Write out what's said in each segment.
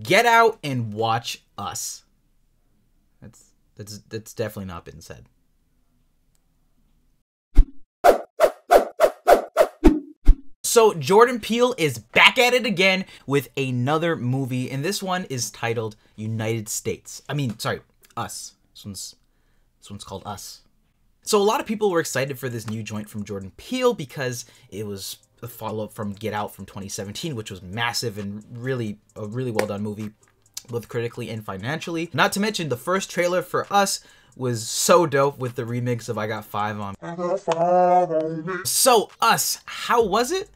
get out and watch Us. That's definitely not been said. So Jordan Peele is back at it again with another movie, and this one is titled United States. Us. This one's called Us. So a lot of people were excited for this new joint from Jordan Peele because it was a follow-up from Get Out from 2017, which was massive and a really well done movie, both critically and financially. Not to mention the first trailer for Us was so dope with the remix of I Got 5 on. So Us, how was it?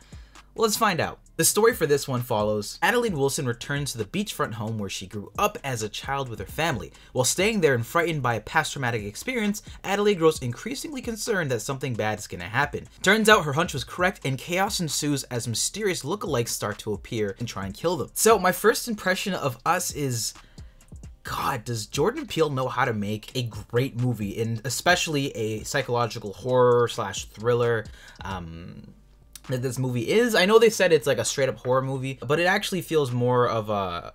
Well, let's find out. The story for this one follows Adelaide Wilson returns to the beachfront home where she grew up as a child with her family. While staying there and frightened by a past traumatic experience, Adelaide grows increasingly concerned that something bad is going to happen. Turns out her hunch was correct, and chaos ensues as mysterious lookalikes start to appear and try and kill them. So my first impression of Us is, God, does Jordan Peele know how to make a great movie, and especially a psychological horror slash thriller that this movie is. I know they said it's like a straight up horror movie, but it actually feels more of a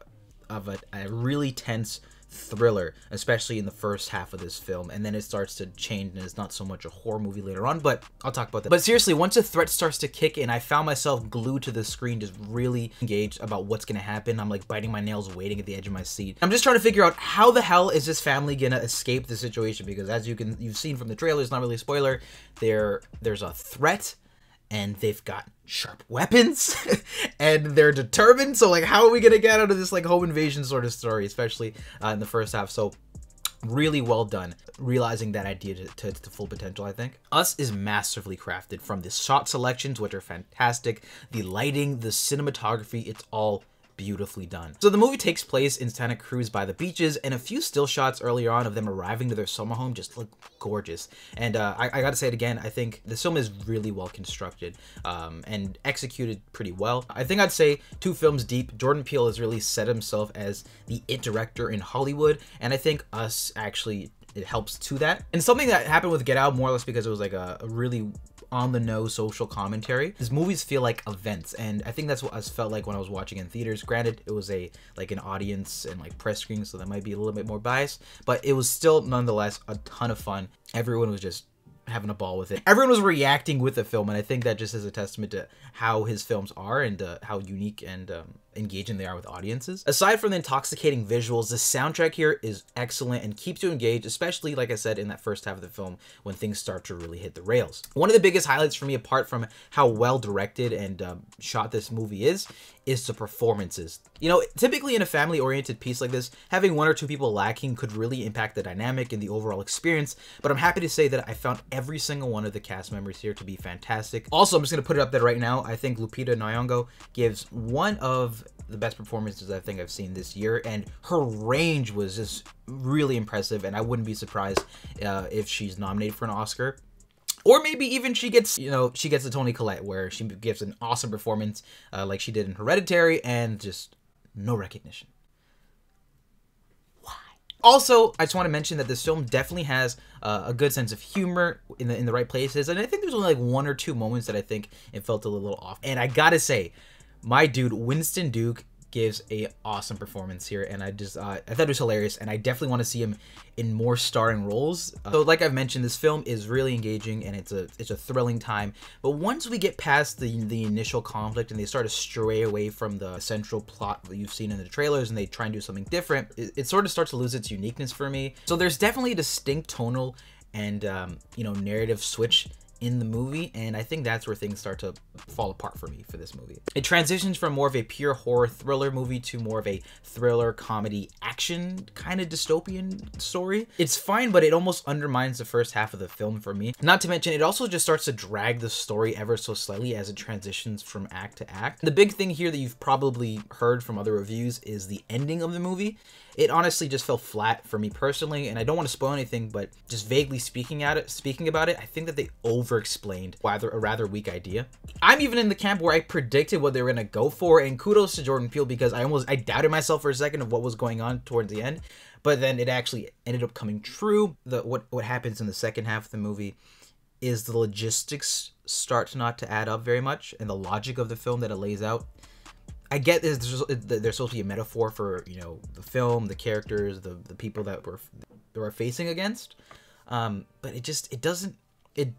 really tense thriller, especially in the first half of this film, and then it starts to change and it's not so much a horror movie later on, but I'll talk about that. But seriously, once the threat starts to kick in, I found myself glued to the screen, just really engaged about what's gonna happen. I'm like biting my nails, waiting at the edge of my seat. I'm just trying to figure out how the hell is this family gonna escape the situation, because as you've seen from the trailer, it's not really a spoiler, there's a threat and they've got sharp weapons and they're determined. So like, how are we gonna get out of this like home invasion sort of story, especially in the first half? So really well done realizing that idea to full potential. I think Us is massively crafted, from the shot selections, which are fantastic, the lighting, the cinematography, it's all beautifully done. So the movie takes place in Santa Cruz by the beaches, and a few still shots earlier on of them arriving to their summer home just look gorgeous. And I gotta say it again, I think this film is really well constructed and executed pretty well. I think I'd say 2 films deep, Jordan Peele has really set himself as the it director in Hollywood, and I think Us actually, it helps to that. And something that happened with Get Out, more or less because it was like a really on-the-nose social commentary. These movies feel like events, and I think that's what I felt like when I was watching in theaters. Granted, it was an audience and like press screening, so that might be a little bit more biased, but it was still nonetheless a ton of fun. Everyone was just having a ball with it. Everyone was reacting with the film, and I think that just is a testament to how his films are and how unique and engaging they are with audiences. Aside from the intoxicating visuals, the soundtrack here is excellent and keeps you engaged, especially, like I said, in that first half of the film when things start to really hit the rails. One of the biggest highlights for me, apart from how well directed and shot this movie is the performances. You know, typically in a family-oriented piece like this, having 1 or 2 people lacking could really impact the dynamic and the overall experience, but I'm happy to say that I found every single one of the cast members here to be fantastic. Also, I'm just gonna put it up there right now, I think Lupita Nyong'o gives one of the best performances I think I've seen this year, and her range was just really impressive, and I wouldn't be surprised if she's nominated for an Oscar. Or maybe even she gets, she gets a Toni Collette, where she gives an awesome performance like she did in Hereditary, and just no recognition. Why? Also, I just want to mention that this film definitely has a good sense of humor in the right places, and I think there's only like 1 or 2 moments that I think it felt a little off. And I gotta say, my dude Winston Duke gives a awesome performance here, and I thought it was hilarious, and I definitely want to see him in more starring roles. So like I've mentioned, this film is really engaging, and it's a thrilling time, but once we get past the initial conflict and they start to stray away from the central plot that you've seen in the trailers and they try and do something different, it sort of starts to lose its uniqueness for me. So there's definitely a distinct tonal and narrative switch in the movie, and I think that's where things start to fall apart for me for this movie. It transitions from more of a pure horror thriller movie to more of a thriller comedy action kind of dystopian story. It's fine, but it almost undermines the first half of the film for me. Not to mention, it also just starts to drag the story ever so slightly as it transitions from act to act. The big thing here that you've probably heard from other reviews is the ending of the movie. It honestly just fell flat for me personally, and I don't want to spoil anything, but just vaguely speaking about it, I think that they over-explained a rather weak idea. I'm even in the camp where I predicted what they were going to go for, and kudos to Jordan Peele, because I doubted myself for a second of what was going on towards the end, but then it actually ended up coming true. What happens in the second half of the movie is the logistics start not to add up very much, and the logic of the film that it lays out, I get this. There's supposed to be a metaphor for, you know, the film, the characters, the people that we're facing against. But it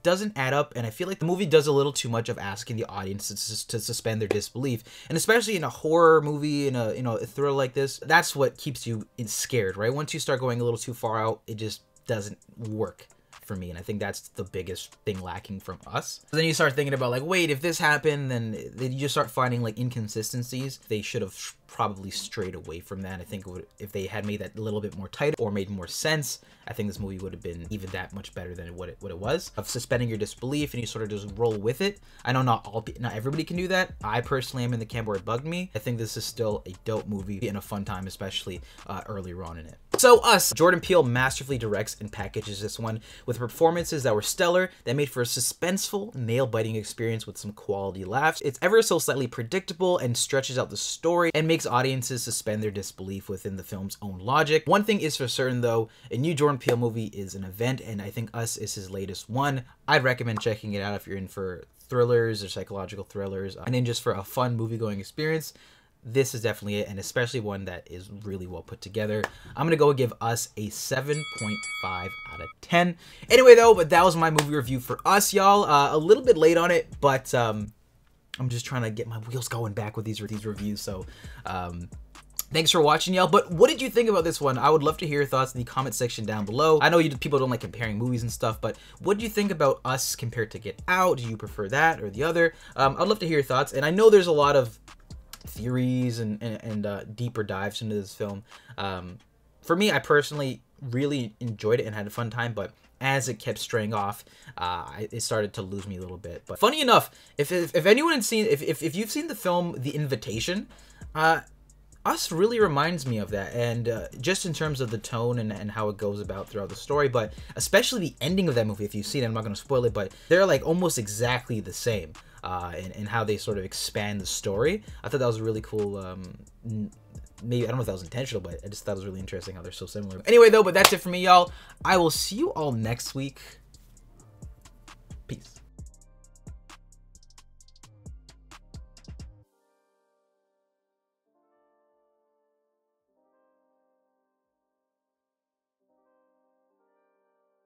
doesn't add up, and I feel like the movie does a little too much of asking the audience to suspend their disbelief, and especially in a horror movie, in a thriller like this, that's what keeps you scared, right? Once you start going a little too far out, it just doesn't work for me, and I think that's the biggest thing lacking from us. So then you start thinking about, like, wait, if this happened, then you just start finding like inconsistencies. They should have probably strayed away from that. I think if they had made that a little bit more tight or made more sense, I think this movie would have been even that much better than what it was. Of suspending your disbelief and you sort of just roll with it. I know not everybody can do that. I personally am in the camp where it bugged me. I think this is still a dope movie and a fun time, especially earlier on in it. So Us, Jordan Peele masterfully directs and packages this one with performances that were stellar, that made for a suspenseful, nail-biting experience with some quality laughs. It's ever so slightly predictable and stretches out the story and makes audiences suspend their disbelief within the film's own logic. One thing is for certain though, a new Jordan Peele movie is an event, and I think Us is his latest one. I'd recommend checking it out if you're in for thrillers or psychological thrillers, and then just for a fun movie-going experience. This is definitely it, and especially one that is really well put together. I'm gonna go give Us a 7.5 out of 10. Anyway though, but that was my movie review for Us, y'all. A little bit late on it, but I'm just trying to get my wheels going back with these reviews. So thanks for watching, y'all. But what did you think about this one? I would love to hear your thoughts in the comment section down below. I know people don't like comparing movies and stuff, but what do you think about Us compared to Get Out? Do you prefer that or the other? I'd love to hear your thoughts, and I know there's a lot of theories and deeper dives into this film. For me, I personally really enjoyed it and had a fun time, but as it kept straying off, it started to lose me a little bit. But funny enough, if anyone has seen, if you've seen the film The Invitation, Us really reminds me of that, and just in terms of the tone and how it goes about throughout the story, but especially the ending of that movie. If you've seen it, I'm not going to spoil it, but they're like almost exactly the same in how they sort of expand the story. I thought that was really cool. Maybe, I don't know if that was intentional, but I just thought it was really interesting how they're so similar. Anyway though, but that's it for me, y'all. I will see you all next week. Peace.